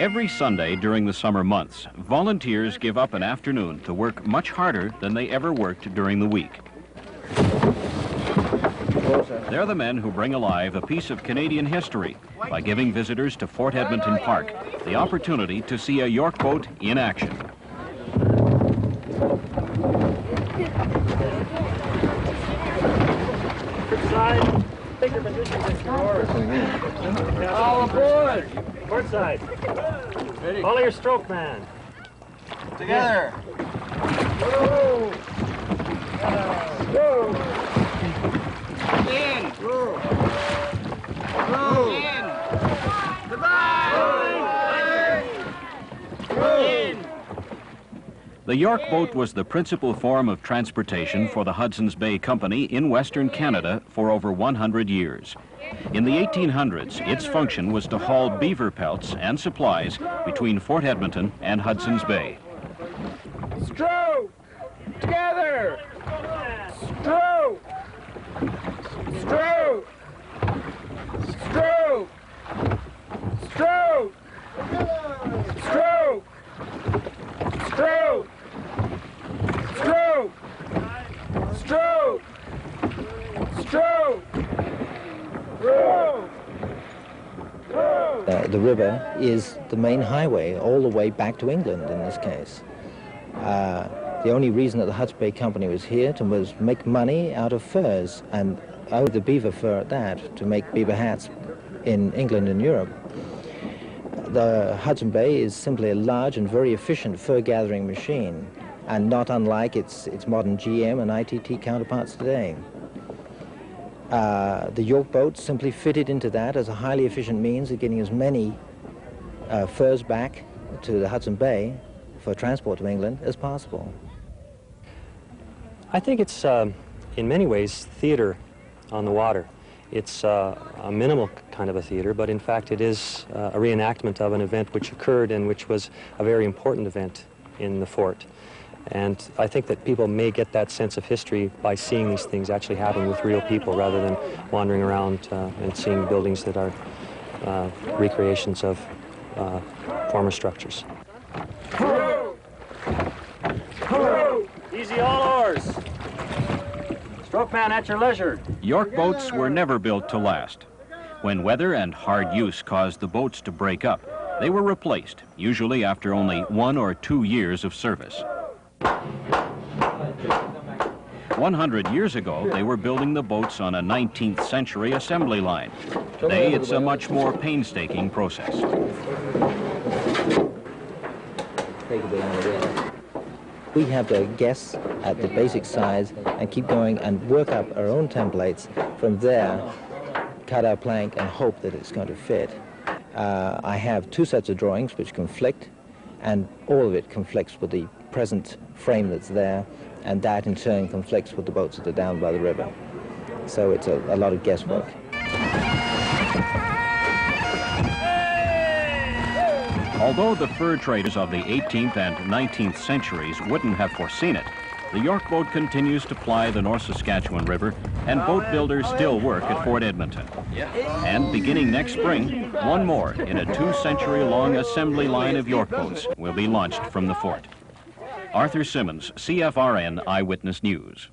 Every Sunday during the summer months, volunteers give up an afternoon to work much harder than they ever worked during the week. They're the men who bring alive a piece of Canadian history by giving visitors to Fort Edmonton Park the opportunity to see a York boat in action. Take your position, all aboard! Port side. Ready. Follow your stroke, man. Together. Go! Go! In. Go. Go. In. Goodbye. Go. In. The York boat was the principal form of transportation for the Hudson's Bay Company in Western Canada for over 100 years. In the 1800s, its function was to haul beaver pelts and supplies between Fort Edmonton and Hudson's Bay. Stroke! Together! Stroke! Stroke! Stroke! Stroke! Stroke! Stroke! Stroke! Stroke! Stroke! The river is the main highway all the way back to England in this case. The only reason that the Hudson's Bay Company was here was make money out of furs, and out of the beaver fur at that, to make beaver hats in England and Europe. The Hudson Bay is simply a large and very efficient fur gathering machine, and not unlike its modern GM and ITT counterparts today. The York boat simply fitted into that as a highly efficient means of getting as many furs back to the Hudson Bay for transport to England as possible. I think it's, in many ways, theater on the water. It's a minimal kind of a theater, but in fact it is a reenactment of an event which occurred and which was a very important event in the fort. And I think that people may get that sense of history by seeing these things actually happen with real people rather than wandering around and seeing buildings that are recreations of former structures. Easy all oars. Stroke man at your leisure. York boats were never built to last. When weather and hard use caused the boats to break up, they were replaced, usually after only 1 or 2 years of service. 100 years ago, they were building the boats on a 19th century assembly line. Today, it's a much more painstaking process. We have to guess at the basic size and keep going and work up our own templates. From there, cut our plank and hope that it's going to fit. I have 2 sets of drawings which conflict, and all of it conflicts with the present frame that's there, and that in turn conflicts with the boats that are down by the river. So it's a lot of guesswork. Although the fur traders of the 18th and 19th centuries wouldn't have foreseen it, the York boat continues to ply the North Saskatchewan River, and boat builders still work at Fort Edmonton. And beginning next spring, one more in a 2-century-long assembly line of York boats will be launched from the fort. Arthur Simmons, CFRN Eyewitness News.